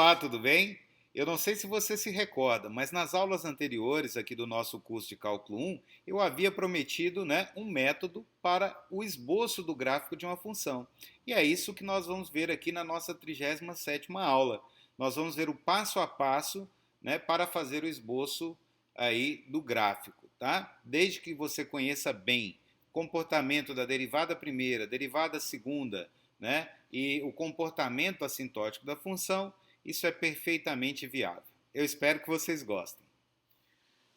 Olá, tudo bem? Eu não sei se você se recorda, mas nas aulas anteriores aqui do nosso curso de Cálculo 1, eu havia prometido, um método para o esboço do gráfico de uma função. E é isso que nós vamos ver aqui na nossa 37ª aula. Nós vamos ver o passo a passo, para fazer o esboço aí do gráfico, tá? Desde que você conheça bem o comportamento da derivada primeira, derivada segunda, e o comportamento assintótico da função, isso é perfeitamente viável. Eu espero que vocês gostem.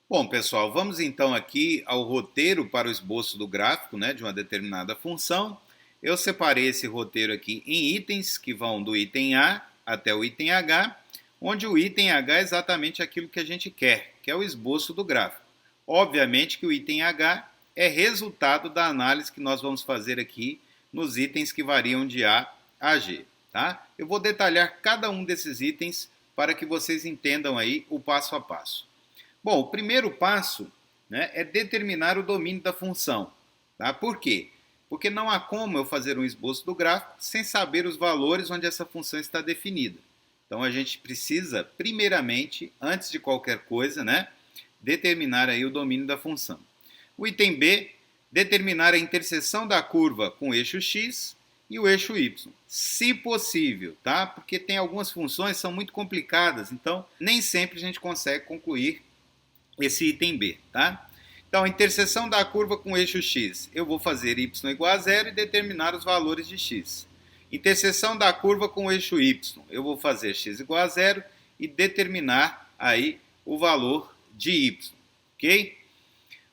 Bom, pessoal, vamos então aqui ao roteiro para o esboço do gráfico, de uma determinada função. Eu separei esse roteiro aqui em itens que vão do item A até o item H, onde o item H é exatamente aquilo que a gente quer, que é o esboço do gráfico. Obviamente que o item H é resultado da análise que nós vamos fazer aqui nos itens que variam de A a G. Tá? Eu vou detalhar cada um desses itens para que vocês entendam aí o passo a passo. Bom, o primeiro passo, é determinar o domínio da função. Tá? Por quê? Porque não há como eu fazer um esboço do gráfico sem saber os valores onde essa função está definida. Então a gente precisa, primeiramente, antes de qualquer coisa, determinar aí o domínio da função. O item B, determinar a interseção da curva com o eixo x e o eixo y, se possível, tá? Porque tem algumas funções que são muito complicadas, então nem sempre a gente consegue concluir esse item B, tá? Então, a interseção da curva com o eixo x, eu vou fazer y igual a zero e determinar os valores de x. Interseção da curva com o eixo y, eu vou fazer x igual a zero e determinar aí o valor de y, ok?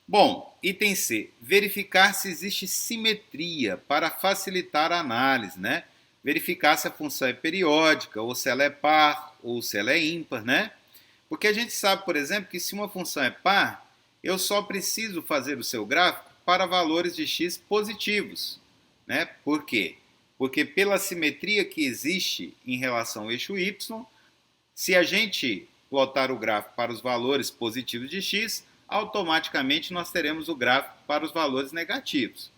Bom, item C, verificar se existe simetria para facilitar a análise, Verificar se a função é periódica, ou se ela é par, ou se ela é ímpar, Porque a gente sabe, por exemplo, que se uma função é par, eu só preciso fazer o seu gráfico para valores de x positivos, Por quê? Porque pela simetria que existe em relação ao eixo y, se a gente plotar o gráfico para os valores positivos de x, automaticamente nós teremos o gráfico para os valores negativos.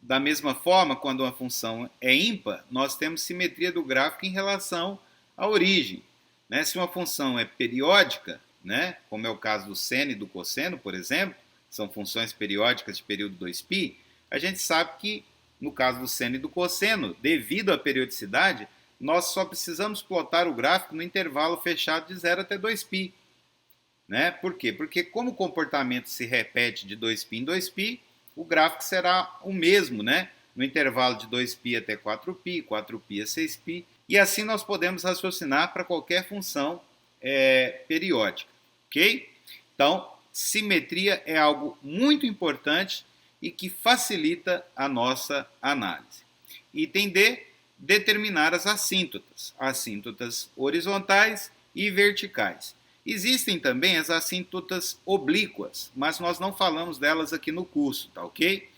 Da mesma forma, quando uma função é ímpar, nós temos simetria do gráfico em relação à origem. Se uma função é periódica, como é o caso do seno e do cosseno, por exemplo, são funções periódicas de período 2π, a gente sabe que, no caso do seno e do cosseno, devido à periodicidade, nós só precisamos plotar o gráfico no intervalo fechado de 0 até 2π. Por quê? Porque como o comportamento se repete de 2π em 2π, o gráfico será o mesmo, no intervalo de 2π até 4π, 4π a 6π, e assim nós podemos raciocinar para qualquer função periódica, ok? Então, simetria é algo muito importante e que facilita a nossa análise. Item D, determinar as assíntotas horizontais e verticais. Existem também as assíntotas oblíquas, mas nós não falamos delas aqui no curso, tá ok?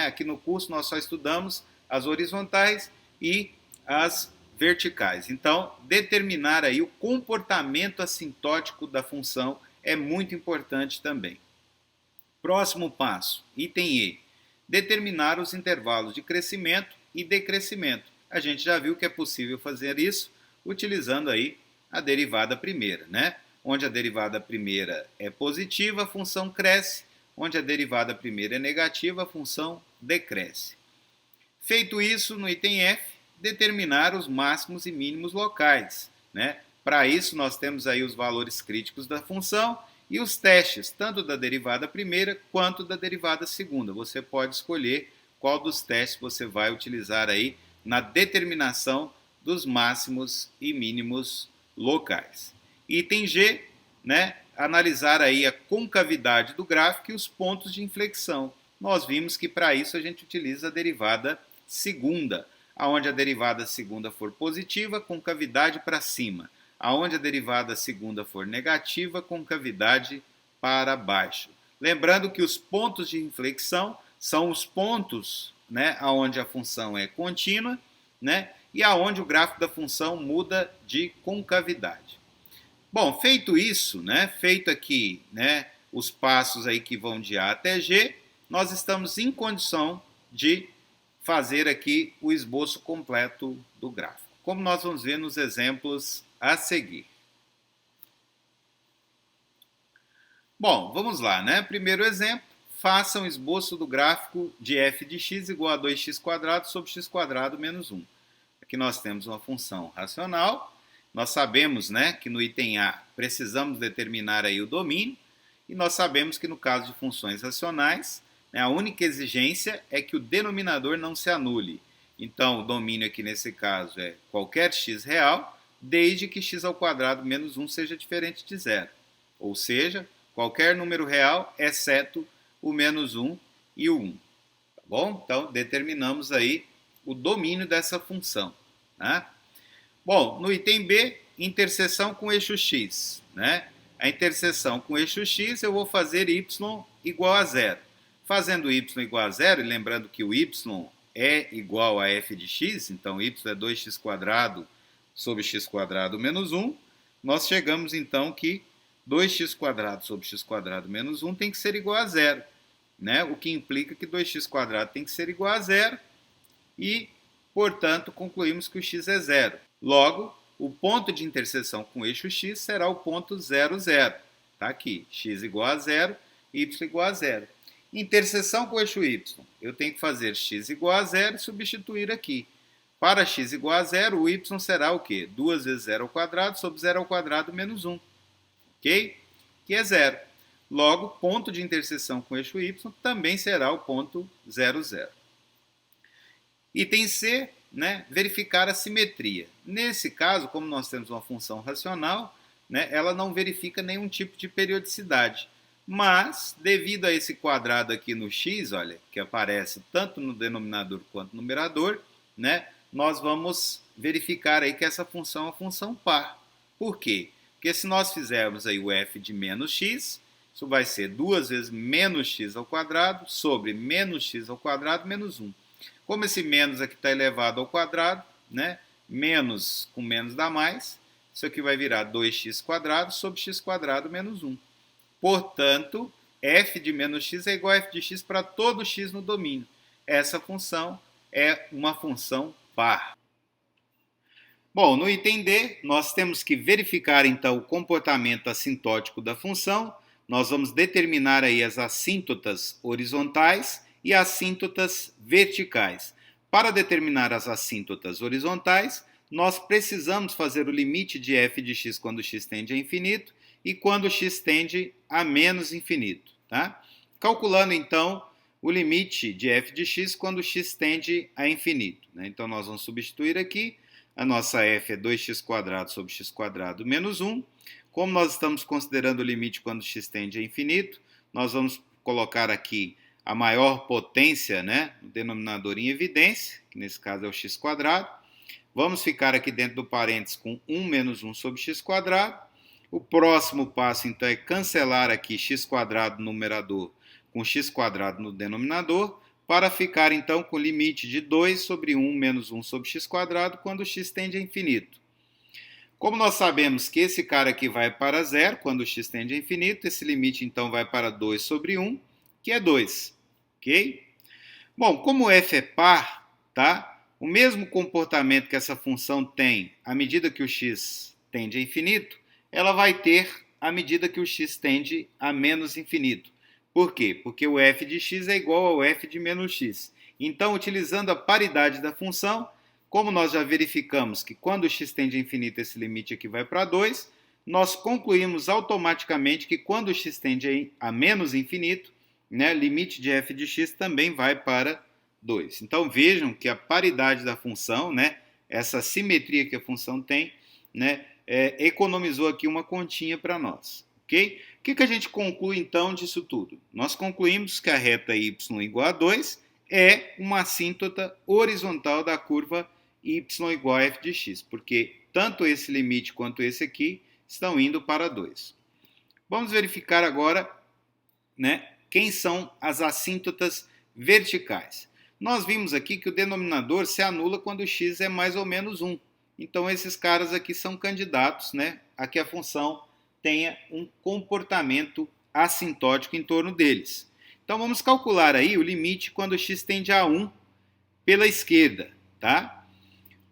Aqui no curso nós só estudamos as horizontais e as verticais. Então, determinar aí o comportamento assintótico da função é muito importante também. Próximo passo, item E, determinar os intervalos de crescimento e decrescimento. A gente já viu que é possível fazer isso utilizando aí a derivada primeira, Onde a derivada primeira é positiva, a função cresce. Onde a derivada primeira é negativa, a função decresce. Feito isso, no item F, determinar os máximos e mínimos locais. Para isso, nós temos aí os valores críticos da função e os testes, tanto da derivada primeira quanto da derivada segunda. Você pode escolher qual dos testes você vai utilizar aí na determinação dos máximos e mínimos locais. Item G, analisar aí a concavidade do gráfico e os pontos de inflexão. Nós vimos que para isso a gente utiliza a derivada segunda. Aonde a derivada segunda for positiva, concavidade para cima. Aonde a derivada segunda for negativa, concavidade para baixo. Lembrando que os pontos de inflexão são os pontos, aonde a função é contínua, e aonde o gráfico da função muda de concavidade. Bom, feito isso, feito aqui, os passos aí que vão de A até G, nós estamos em condição de fazer aqui o esboço completo do gráfico. como nós vamos ver nos exemplos a seguir. Bom, vamos lá, né? Primeiro exemplo, faça um esboço do gráfico de f de x igual a 2x² sobre x² menos 1. Aqui nós temos uma função racional. Nós sabemos, né, que no item A precisamos determinar aí o domínio. E nós sabemos que no caso de funções racionais, né, a única exigência é que o denominador não se anule. Então, o domínio aqui nesse caso é qualquer x real, desde que x² menos 1 seja diferente de zero. Ou seja, qualquer número real, exceto o menos 1 e o 1. Tá bom? Então, determinamos aí o domínio dessa função. Né? Bom, no item B, interseção com eixo x. Né? A interseção com eixo x, eu vou fazer y igual a zero. Fazendo y igual a zero, e lembrando que o y é igual a f de x, então y é 2x² sobre x² menos 1, nós chegamos então que 2x² sobre x² menos 1 tem que ser igual a zero. Né? O que implica que 2x² tem que ser igual a zero e, portanto, concluímos que o x é zero. Logo, o ponto de interseção com o eixo x será o ponto 0, 0. Está aqui, x igual a zero, y igual a zero. Interseção com o eixo y, eu tenho que fazer x igual a zero e substituir aqui. Para x igual a zero, o y será o quê? 2 vezes 0² sobre 0² menos 1. Ok? Que é zero. Logo, ponto de interseção com o eixo y também será o ponto 0, 0. Item C, né, verificar a simetria. Nesse caso, como nós temos uma função racional, né, ela não verifica nenhum tipo de periodicidade. Mas, devido a esse quadrado aqui no x, olha, que aparece tanto no denominador quanto no numerador, né, nós vamos verificar aí que essa função é uma função par. Por quê? Porque se nós fizermos aí o f de menos x, isso vai ser 2 vezes menos x ao quadrado sobre menos x ao quadrado menos 1. Como esse menos aqui está elevado ao quadrado, né, menos com menos dá mais, isso aqui vai virar 2x² sobre x² menos 1. Portanto, f de menos x é igual a f de x para todo x no domínio. Essa função é uma função par. Bom, no item D, nós temos que verificar então o comportamento assintótico da função. Nós vamos determinar aí as assíntotas horizontais e assíntotas verticais. Para determinar as assíntotas horizontais, nós precisamos fazer o limite de f de x quando x tende a infinito e quando x tende a menos infinito. Tá? Calculando então o limite de f de x quando x tende a infinito. Né? Então nós vamos substituir aqui, a nossa f é 2x² sobre x² menos 1. Como nós estamos considerando o limite quando x tende a infinito, nós vamos colocar aqui a maior potência, né, no denominador em evidência, que nesse caso é o x². Vamos ficar aqui dentro do parênteses com 1 menos 1 sobre x². O próximo passo, então, é cancelar aqui x² no numerador com x² no denominador, para ficar, então, com o limite de 2 sobre 1 menos 1 sobre x² quando x tende a infinito. Como nós sabemos que esse cara aqui vai para zero quando x tende a infinito, esse limite, então, vai para 2 sobre 1, que é 2. Ok? Bom, como f é par, tá? O mesmo comportamento que essa função tem à medida que o x tende a infinito, ela vai ter à medida que o x tende a menos infinito. Por quê? Porque o f de x é igual ao f de menos x. Então, utilizando a paridade da função, como nós já verificamos que quando o x tende a infinito esse limite aqui vai para 2, nós concluímos automaticamente que quando o x tende a menos infinito, né, limite de f de x também vai para 2. Então, vejam que a paridade da função, né, essa simetria que a função tem, né, economizou aqui uma continha para nós. Okay? O que a gente conclui, então, disso tudo? Nós concluímos que a reta y igual a 2 é uma assíntota horizontal da curva y igual a f de x, porque tanto esse limite quanto esse aqui estão indo para 2. Vamos verificar agora, né, quem são as assíntotas verticais. Nós vimos aqui que o denominador se anula quando o x é mais ou menos 1. Então, esses caras aqui são candidatos, né, a que a função tenha um comportamento assintótico em torno deles. Então, vamos calcular aí o limite quando x tende a 1 pela esquerda. Tá?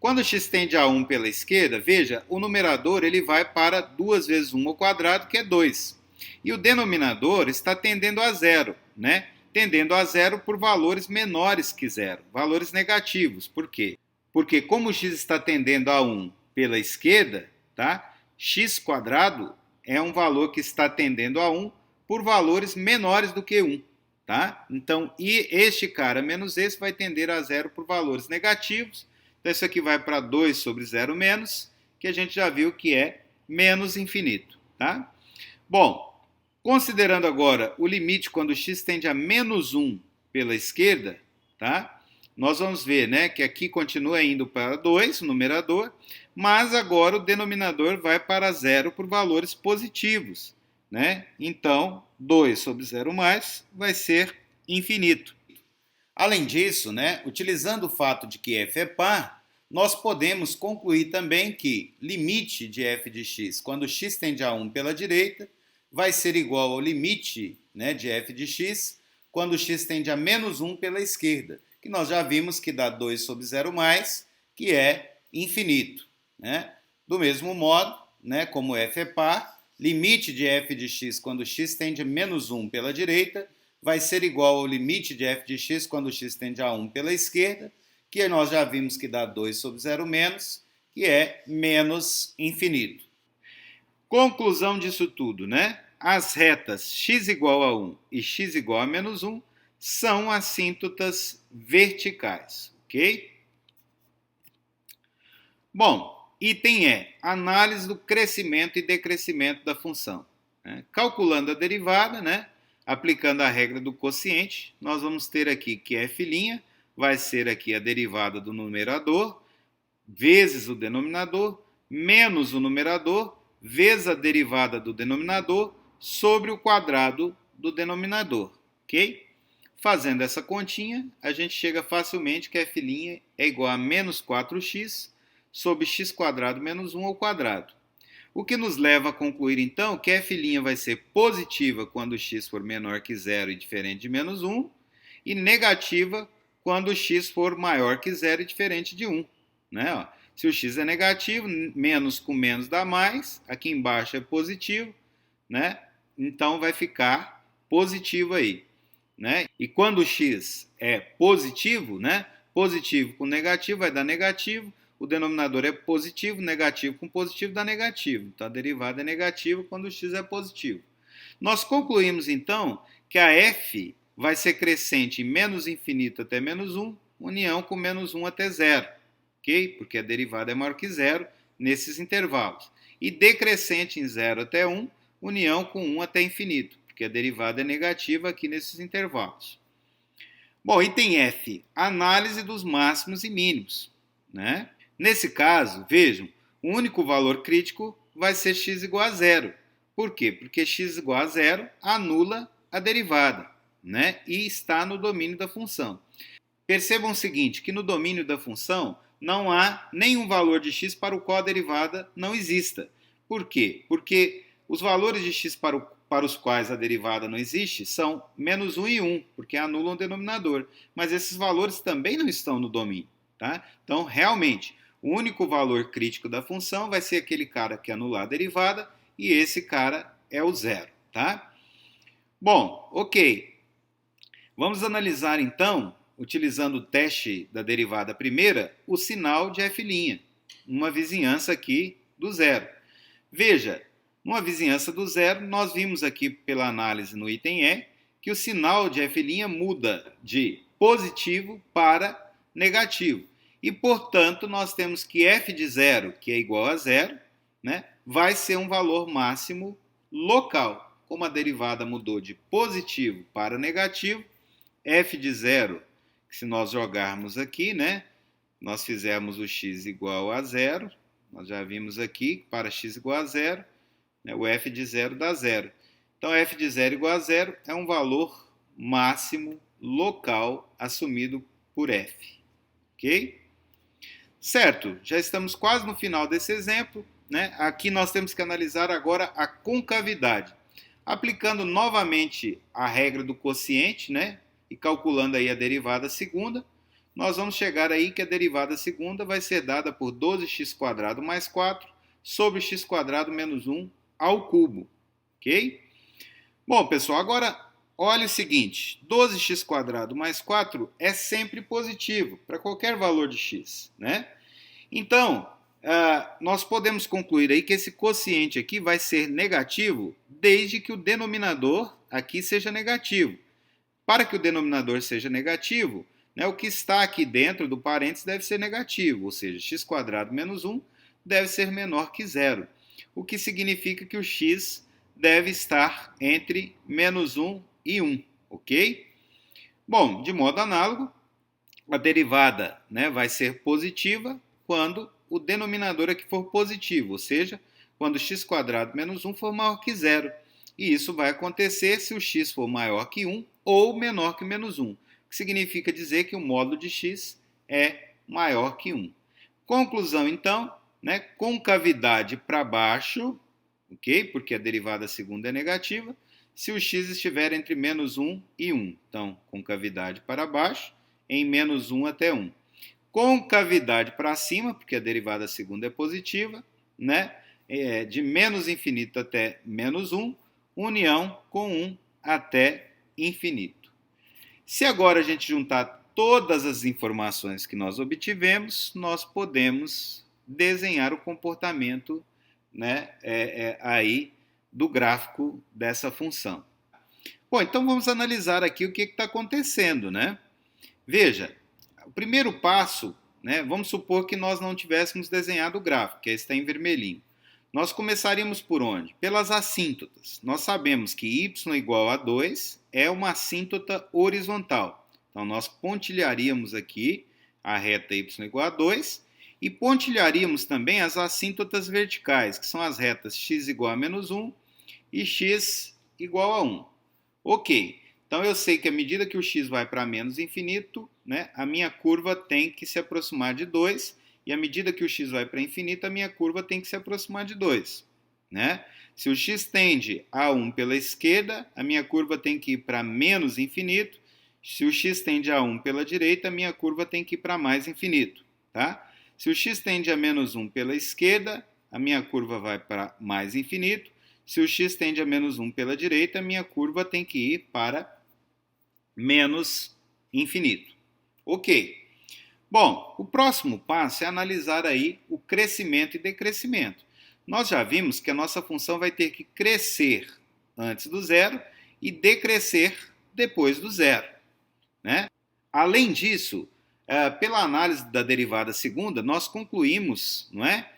Quando x tende a 1 pela esquerda, veja, o numerador ele vai para 2 vezes 1 ao quadrado, que é 2. E o denominador está tendendo a zero, né? Tendendo a zero por valores menores que zero, valores negativos. Por quê? Porque como o x está tendendo a 1 pela esquerda, tá? X quadrado é um valor que está tendendo a 1 por valores menores do que 1. Tá? Então, e este cara menos esse vai tender a zero por valores negativos. Então, isso aqui vai para 2 sobre 0 menos, que a gente já viu que é menos infinito. Tá? Bom, considerando agora o limite quando x tende a menos 1 pela esquerda, tá? Nós vamos ver, né, que aqui continua indo para 2, o numerador, mas agora o denominador vai para zero por valores positivos. Né? Então, 2 sobre 0 mais vai ser infinito. Além disso, né, utilizando o fato de que f é par, nós podemos concluir também que limite de f de x, quando x tende a 1 pela direita, vai ser igual ao limite, né, de f de x, quando x tende a menos 1 pela esquerda, que nós já vimos que dá 2 sobre 0 mais, que é infinito. Né? Do mesmo modo, né, como f é par, limite de f de x quando x tende a menos 1 pela direita vai ser igual ao limite de f de x quando x tende a 1 pela esquerda, que nós já vimos que dá 2 sobre 0 menos, que é menos infinito. Conclusão disso tudo, né? As retas x igual a 1 e x igual a menos 1 são assíntotas verticais, ok? Bom, item E, análise do crescimento e decrescimento da função. Calculando a derivada, né, aplicando a regra do quociente, nós vamos ter aqui que f' vai ser aqui a derivada do numerador, vezes o denominador, menos o numerador, vezes a derivada do denominador, sobre o quadrado do denominador, ok? Fazendo essa continha, a gente chega facilmente que f' é igual a menos 4x, sobre x² menos 1 ao quadrado. O que nos leva a concluir, então, que f' vai ser positiva quando x for menor que 0 e diferente de menos 1, e negativa quando x for maior que 0 e diferente de 1. Né? Se o x é negativo, menos com menos dá mais, aqui embaixo é positivo, né? Então vai ficar positivo aí. Né? E quando o x é positivo, né? Positivo com negativo vai dar negativo, o denominador é positivo, negativo com positivo dá negativo. Então, a derivada é negativa quando o x é positivo. Nós concluímos, então, que a f vai ser crescente em menos infinito até menos 1, união com menos 1 até 0. Ok? Porque a derivada é maior que 0 nesses intervalos. E decrescente em 0 até 1, união com 1 até infinito. Porque a derivada é negativa aqui nesses intervalos. Bom, item F, análise dos máximos e mínimos. Né? Nesse caso, vejam, o único valor crítico vai ser x igual a 0. Por quê? Porque x igual a 0 anula a derivada, né? E está no domínio da função. Percebam o seguinte, que no domínio da função não há nenhum valor de x para o qual a derivada não exista. Por quê? Porque os valores de x para os quais a derivada não existe são menos 1 e 1, porque anulam o denominador. Mas esses valores também não estão no domínio. Tá? Então, realmente, o único valor crítico da função vai ser aquele cara que anular a derivada, e esse cara é o zero. Tá? Bom, ok. Vamos analisar, então, utilizando o teste da derivada primeira, o sinal de f', uma vizinhança aqui do zero. Veja, numa vizinhança do zero, nós vimos aqui pela análise no item E, que o sinal de f' muda de positivo para negativo. E, portanto, nós temos que f de 0, que é igual a 0, né, vai ser um valor máximo local. Como a derivada mudou de positivo para negativo, f de 0, que se nós jogarmos aqui, né, nós fizemos o x igual a 0, nós já vimos aqui, para x igual a 0, né, o f de 0 dá 0. Então, f de 0 igual a 0 é um valor máximo local assumido por f. Ok? Certo, já estamos quase no final desse exemplo. Né? Aqui nós temos que analisar agora a concavidade. Aplicando novamente a regra do quociente, né? E calculando aí a derivada segunda, nós vamos chegar aí que a derivada segunda vai ser dada por 12x² mais 4 sobre x² menos 1 ao cubo, ok? Bom, pessoal, agora olha o seguinte, 12x² mais 4 é sempre positivo, para qualquer valor de x, né? Então, nós podemos concluir aí que esse quociente aqui vai ser negativo desde que o denominador aqui seja negativo. Para que o denominador seja negativo, né, o que está aqui dentro do parênteses deve ser negativo, ou seja, x² menos 1 deve ser menor que zero, o que significa que o x deve estar entre menos 1 e 1, ok? Bom, de modo análogo, a derivada, né, vai ser positiva quando o denominador aqui for positivo, ou seja, quando x² menos 1 for maior que zero. E isso vai acontecer se o x for maior que 1 ou menor que menos 1, que significa dizer que o módulo de x é maior que 1. Conclusão, então, né, concavidade para baixo, ok? Porque a derivada segunda é negativa, se o x estiver entre menos 1 e 1. Então, concavidade para baixo, em menos 1 até 1. Concavidade para cima, porque a derivada segunda é positiva, né? De menos infinito até menos 1, união com 1 até infinito. Se agora a gente juntar todas as informações que nós obtivemos, nós podemos desenhar o comportamento, né, aí do gráfico dessa função. Bom, então vamos analisar aqui o que está acontecendo, né? Veja, o primeiro passo, né, vamos supor que nós não tivéssemos desenhado o gráfico, que está em vermelhinho. Nós começaríamos por onde? Pelas assíntotas. Nós sabemos que y igual a 2 é uma assíntota horizontal. Então, nós pontilharíamos aqui a reta y igual a 2 e pontilharíamos também as assíntotas verticais, que são as retas x igual a menos 1 e x igual a 1. Ok, então eu sei que à medida que o x vai para menos infinito, né, a minha curva tem que se aproximar de 2, e à medida que o x vai para infinito, a minha curva tem que se aproximar de 2. Né? Se o x tende a 1 pela esquerda, a minha curva tem que ir para menos infinito. Se o x tende a 1 pela direita, a minha curva tem que ir para mais infinito. Tá? Se o x tende a menos 1 pela esquerda, a minha curva vai para mais infinito. Se o x tende a menos 1 pela direita, a minha curva tem que ir para menos infinito. Ok. Bom, o próximo passo é analisar aí o crescimento e decrescimento. Nós já vimos que a nossa função vai ter que crescer antes do zero e decrescer depois do zero. Né? Além disso, pela análise da derivada segunda, nós concluímos, não é,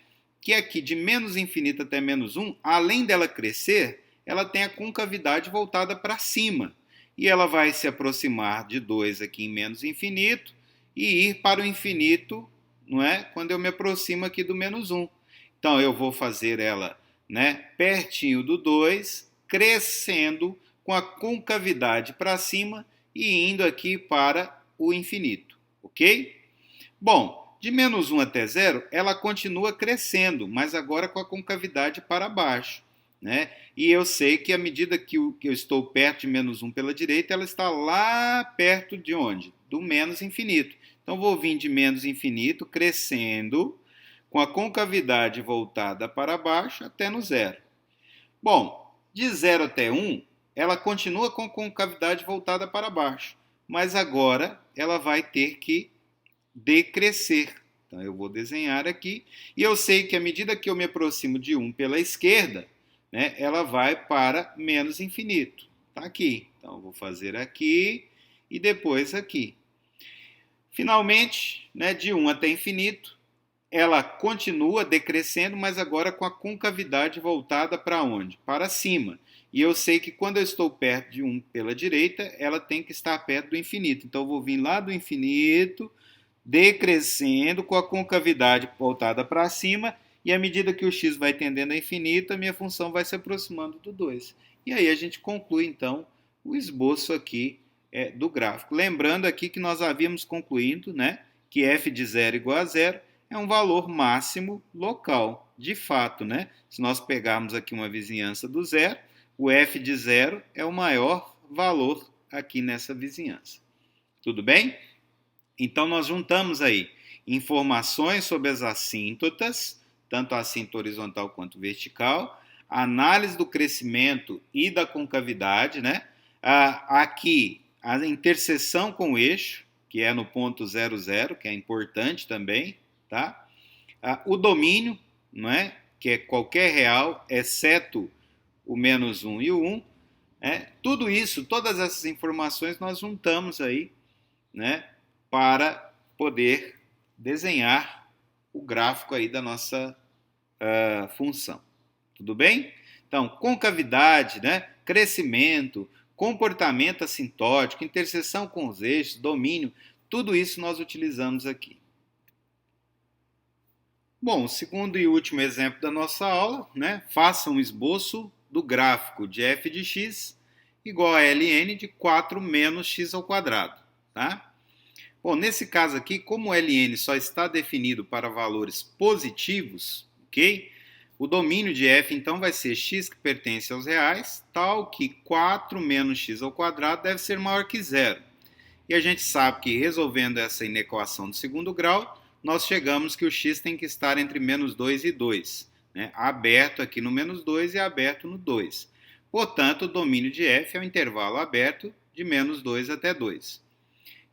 que aqui de menos infinito até menos 1, além dela crescer, ela tem a concavidade voltada para cima. E ela vai se aproximar de 2 aqui em menos infinito, e ir para o infinito, não é? Quando eu me aproximo aqui do menos 1. Então, eu vou fazer ela, né, pertinho do 2, crescendo com a concavidade para cima e indo aqui para o infinito, ok? Bom, de menos 1 até 0, ela continua crescendo, mas agora com a concavidade para baixo. Né? E eu sei que à medida que eu estou perto de menos 1 pela direita, ela está lá perto de onde? Do menos infinito. Então, vou vir de menos infinito, crescendo, com a concavidade voltada para baixo até no zero. Bom, de 0 até 1, ela continua com a concavidade voltada para baixo, mas agora ela vai ter que decrescer. Então, eu vou desenhar aqui, e eu sei que à medida que eu me aproximo de 1 pela esquerda, né, ela vai para menos infinito. Está aqui. Então, eu vou fazer aqui e depois aqui. Finalmente, né, de 1 até infinito, ela continua decrescendo, mas agora com a concavidade voltada para onde? Para cima. E eu sei que quando eu estou perto de 1 pela direita, ela tem que estar perto do infinito. Então, eu vou vir lá do infinito, decrescendo com a concavidade voltada para cima, e à medida que o x vai tendendo a infinito, a minha função vai se aproximando do 2. E aí a gente conclui, então, o esboço aqui do gráfico. Lembrando aqui que nós havíamos concluído, né, que f de 0 igual a 0 é um valor máximo local. De fato, né, se nós pegarmos aqui uma vizinhança do zero, o f de 0 é o maior valor aqui nessa vizinhança. Tudo bem? Então, nós juntamos aí informações sobre as assíntotas, tanto a assíntota horizontal quanto vertical, a análise do crescimento e da concavidade, né? Aqui, a interseção com o eixo, que é no ponto 00, que é importante também, tá? O domínio, não é? Que é qualquer real, exceto o menos 1 e o 1. Tudo isso, todas essas informações nós juntamos aí, né? Para poder desenhar o gráfico aí da nossa função. Tudo bem? Então, concavidade, né? Crescimento, comportamento assintótico, interseção com os eixos, domínio, tudo isso nós utilizamos aqui. Bom, o segundo e último exemplo da nossa aula, né? Faça um esboço do gráfico de f de x igual a ln de 4 menos x ao quadrado, tá? Bom, nesse caso aqui, como o ln só está definido para valores positivos, ok? O domínio de f, então, vai ser x que pertence aos reais, tal que 4 menos x ao quadrado deve ser maior que zero. E a gente sabe que, resolvendo essa inequação de segundo grau, nós chegamos que o x tem que estar entre menos 2 e 2, né? Aberto aqui no menos 2 e aberto no 2. Portanto, o domínio de f é o intervalo aberto de menos 2 até 2.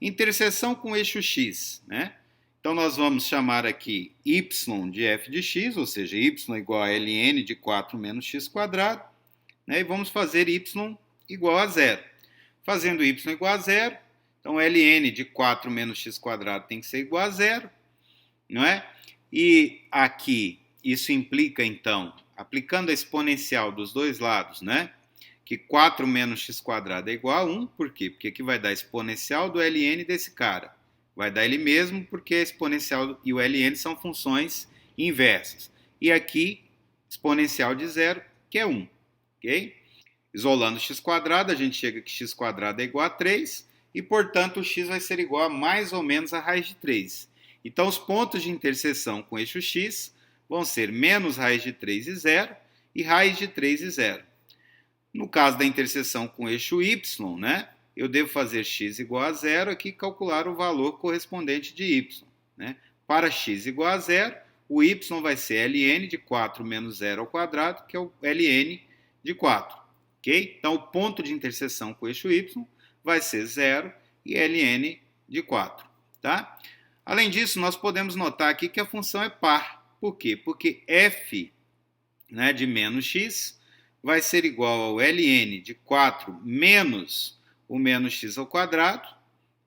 Interseção com o eixo x, né? Então, nós vamos chamar aqui y de f de x, ou seja, y igual a ln de 4 menos x quadrado, né? E vamos fazer y igual a zero. Fazendo y igual a zero, então ln de 4 menos x quadrado tem que ser igual a zero, não é? E aqui, isso implica, então, aplicando a exponencial dos dois lados, né? Que 4 menos x quadrado é igual a 1, por quê? Porque aqui vai dar a exponencial do ln desse cara. Vai dar ele mesmo, porque a exponencial e o ln são funções inversas. E aqui, exponencial de zero, que é 1. Ok? Isolando x quadrado, a gente chega que x quadrado é igual a 3, e, portanto, o x vai ser igual a mais ou menos a raiz de 3. Então, os pontos de interseção com o eixo x vão ser menos raiz de 3 e 0, e raiz de 3 e 0. No caso da interseção com o eixo y, né, eu devo fazer x igual a 0 aqui e calcular o valor correspondente de y. Né? Para x igual a 0, o y vai ser ln de 4 menos 0 ao quadrado, que é o ln de 4. Okay? Então, o ponto de interseção com o eixo y vai ser 0 e ln de 4. Tá? Além disso, nós podemos notar aqui que a função é par. Por quê? Porque f, né, de menos x vai ser igual ao ln de 4 menos o menos x ao quadrado,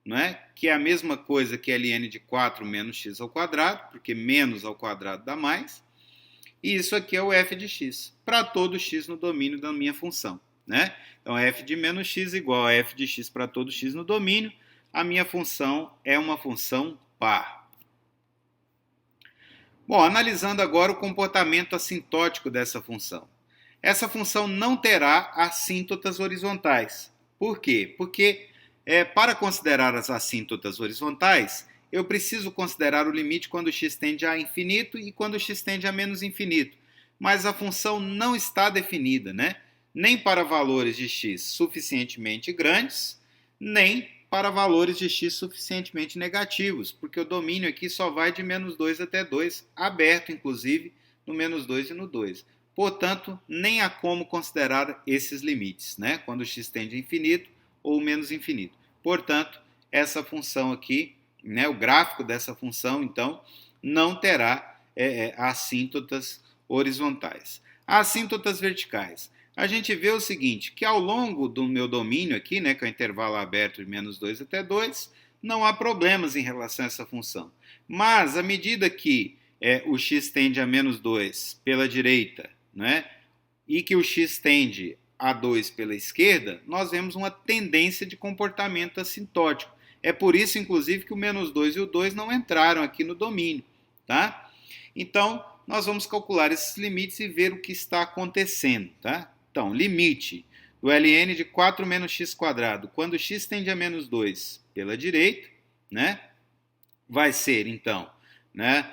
né, que é a mesma coisa que ln de 4 menos x ao quadrado, porque menos ao quadrado dá mais. E isso aqui é o f de x, para todo x no domínio da minha função. Né? Então, f de menos x igual a f de x para todo x no domínio. A minha função é uma função par. Bom, analisando agora o comportamento assintótico dessa função. Essa função não terá assíntotas horizontais. Por quê? Porque para considerar as assíntotas horizontais, eu preciso considerar o limite quando x tende a infinito e quando x tende a menos infinito. Mas a função não está definida, né? Nem para valores de x suficientemente grandes, nem para valores de x suficientemente negativos, porque o domínio aqui só vai de menos 2 até 2, aberto inclusive no menos 2 e no 2. Portanto, nem há como considerar esses limites, né? Quando x tende a infinito ou menos infinito. Portanto, essa função aqui, né, o gráfico dessa função, então, não terá assíntotas horizontais. Assíntotas verticais. A gente vê o seguinte, que ao longo do meu domínio aqui, né, que é o intervalo aberto de menos 2 até 2, não há problemas em relação a essa função. Mas, à medida que o x tende a menos 2 pela direita, né, e que o x tende a 2 pela esquerda, nós vemos uma tendência de comportamento assintótico. É por isso, inclusive, que o menos 2 e o 2 não entraram aqui no domínio. Tá? Então, nós vamos calcular esses limites e ver o que está acontecendo. Tá? Então, limite do ln de 4 menos x quadrado, quando x tende a menos 2 pela direita, né, vai ser, então, né,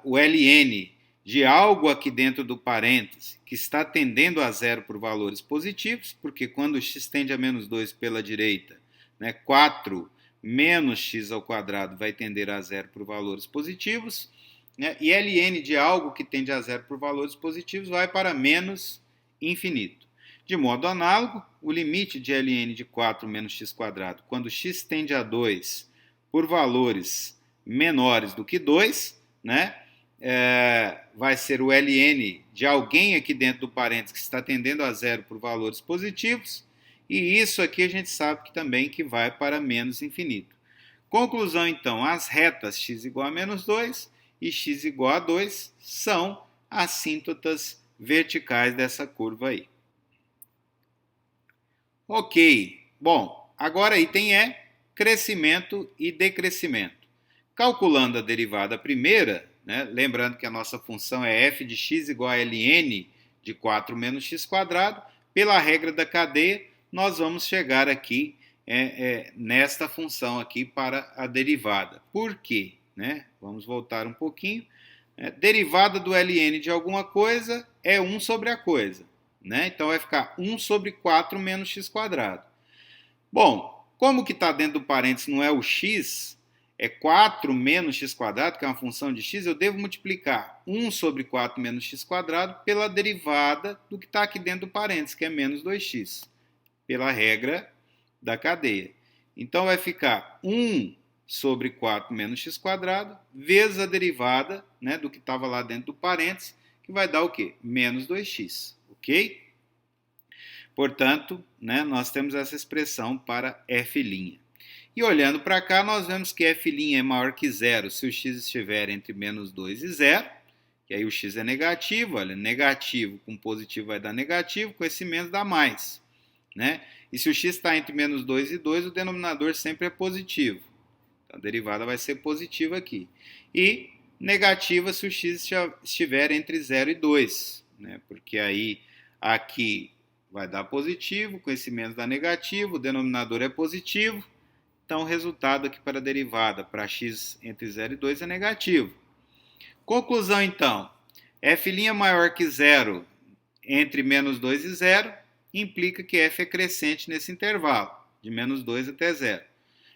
o ln de algo aqui dentro do parêntese que está tendendo a zero por valores positivos, porque quando x tende a menos 2 pela direita, né, 4 menos x ao quadrado vai tender a zero por valores positivos, né? E ln de algo que tende a zero por valores positivos vai para menos infinito. De modo análogo, o limite de ln de 4 menos x quadrado, quando x tende a 2 por valores menores do que 2, né? Vai ser o ln de alguém aqui dentro do parênteses que está tendendo a zero por valores positivos, e isso aqui a gente sabe que também que vai para menos infinito. Conclusão, então, as retas x igual a menos 2 e x igual a 2 são assíntotas verticais dessa curva aí. Ok, bom, agora item E, crescimento e decrescimento. Calculando a derivada primeira, né, lembrando que a nossa função é f de x igual a ln de 4 menos x quadrado, pela regra da cadeia, nós vamos chegar aqui nesta função aqui para a derivada. Por quê? Né? Vamos voltar um pouquinho. Derivada do ln de alguma coisa é 1 sobre a coisa. Né? Então vai ficar 1 sobre 4 menos x quadrado. Bom, como que está dentro do parênteses não é o x, é 4 menos x quadrado, que é uma função de x, eu devo multiplicar 1 sobre 4 menos x quadrado pela derivada do que está aqui dentro do parênteses, que é menos 2x, pela regra da cadeia. Então vai ficar 1 sobre 4 menos x quadrado vezes a derivada, né, do que estava lá dentro do parênteses, que vai dar o quê? Menos 2x, ok? Portanto, né, nós temos essa expressão para f'. E olhando para cá, nós vemos que f' é maior que zero se o x estiver entre menos 2 e 0, que aí o x é negativo, olha, negativo com positivo vai dar negativo, com esse menos dá mais. Né? E se o x está entre menos 2 e 2, o denominador sempre é positivo. Então, a derivada vai ser positiva aqui. E negativa se o x estiver entre 0 e 2, né? Porque aí aqui vai dar positivo, com esse menos dá negativo, o denominador é positivo. Então, o resultado aqui para a derivada para x entre 0 e 2 é negativo. Conclusão, então. F' maior que 0 entre menos 2 e 0 implica que f é crescente nesse intervalo, de menos 2 até 0.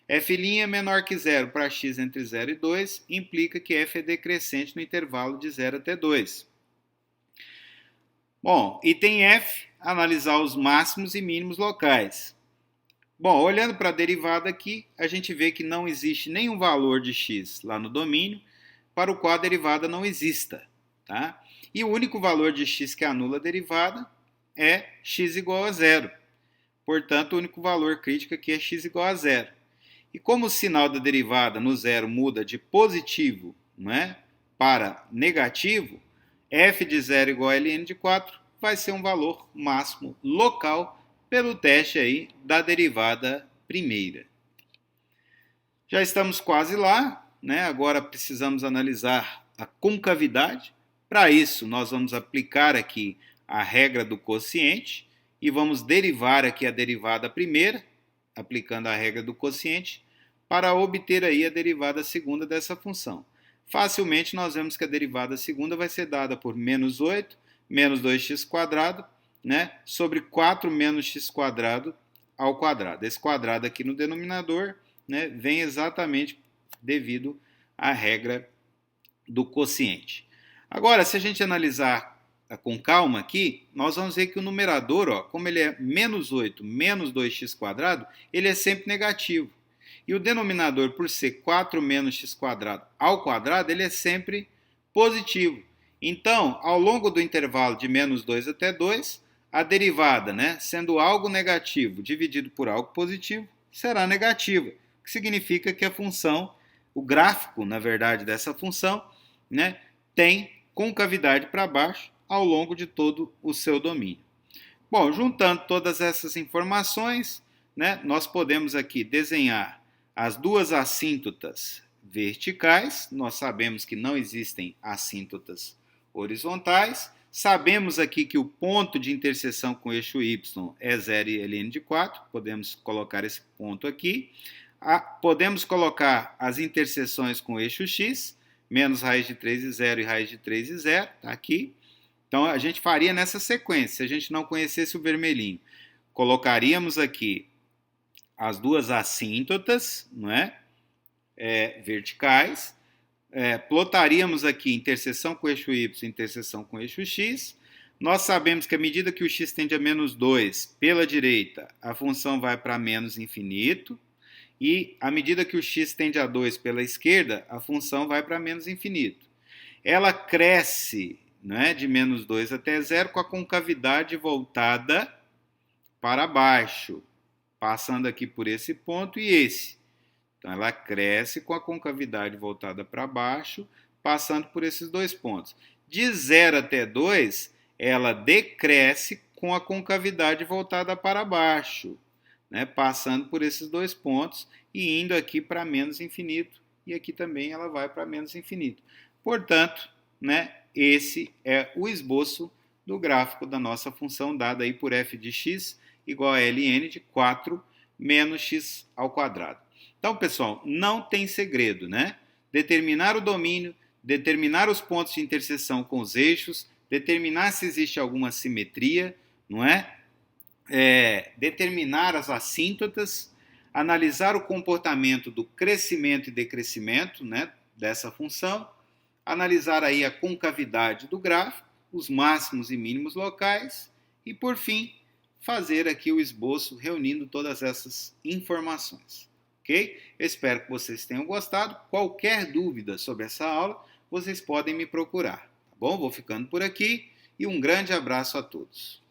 F' menor que 0 para x entre 0 e 2 implica que f é decrescente no intervalo de 0 até 2. Bom, item F, analisar os máximos e mínimos locais. Bom, olhando para a derivada aqui, a gente vê que não existe nenhum valor de x lá no domínio para o qual a derivada não exista. Tá? E o único valor de x que anula a derivada é x igual a 0. Portanto, o único valor crítico aqui é x igual a 0. E como o sinal da derivada no zero muda de positivo, né, para negativo, f de 0 igual a ln de 4 vai ser um valor máximo local pelo teste aí da derivada primeira. Já estamos quase lá, né? Agora precisamos analisar a concavidade. Para isso, nós vamos aplicar aqui a regra do quociente e vamos derivar aqui a derivada primeira, aplicando a regra do quociente, para obter aí a derivada segunda dessa função. Facilmente nós vemos que a derivada segunda vai ser dada por menos 8, menos 2x quadrado, né, sobre 4 menos x quadrado ao quadrado. Esse quadrado aqui no denominador, né, vem exatamente devido à regra do quociente. Agora, se a gente analisar com calma aqui, nós vamos ver que o numerador, ó, como ele é menos 8 menos 2x quadrado, ele é sempre negativo. E o denominador, por ser 4 menos x quadrado ao quadrado, ele é sempre positivo. Então, ao longo do intervalo de menos 2 até 2, a derivada, né, sendo algo negativo dividido por algo positivo, será negativa. O que significa que a função, o gráfico, na verdade, dessa função, né, tem concavidade para baixo ao longo de todo o seu domínio. Bom, juntando todas essas informações, né, nós podemos aqui desenhar as duas assíntotas verticais. Nós sabemos que não existem assíntotas horizontais. Sabemos aqui que o ponto de interseção com o eixo y é 0 e ln de 4. Podemos colocar esse ponto aqui. Podemos colocar as interseções com o eixo x, menos raiz de 3 e 0 e raiz de 3 e 0, tá aqui. Então, a gente faria nessa sequência, se a gente não conhecesse o vermelhinho. Colocaríamos aqui as duas assíntotas, não é? Verticais. Plotaríamos aqui interseção com o eixo Y, interseção com o eixo X. Nós sabemos que à medida que o x tende a menos 2 pela direita, a função vai para menos infinito. E à medida que o x tende a 2 pela esquerda, a função vai para menos infinito. Ela cresce, né, de menos 2 até 0 com a concavidade voltada para baixo, passando aqui por esse ponto e esse. Então, ela cresce com a concavidade voltada para baixo, passando por esses dois pontos. De 0 até 2, ela decresce com a concavidade voltada para baixo, né, passando por esses dois pontos e indo aqui para menos infinito. E aqui também ela vai para menos infinito. Portanto, né, esse é o esboço do gráfico da nossa função dada aí por f de x igual a ln de 4 menos x ao quadrado. Então, pessoal, não tem segredo, né? Determinar o domínio, determinar os pontos de interseção com os eixos, determinar se existe alguma simetria, não é? Determinar as assíntotas, analisar o comportamento do crescimento e decrescimento, né, dessa função, analisar aí a concavidade do gráfico, os máximos e mínimos locais e, por fim, fazer aqui o esboço reunindo todas essas informações. Ok? Eu espero que vocês tenham gostado. Qualquer dúvida sobre essa aula, vocês podem me procurar. Tá bom? Vou ficando por aqui e um grande abraço a todos.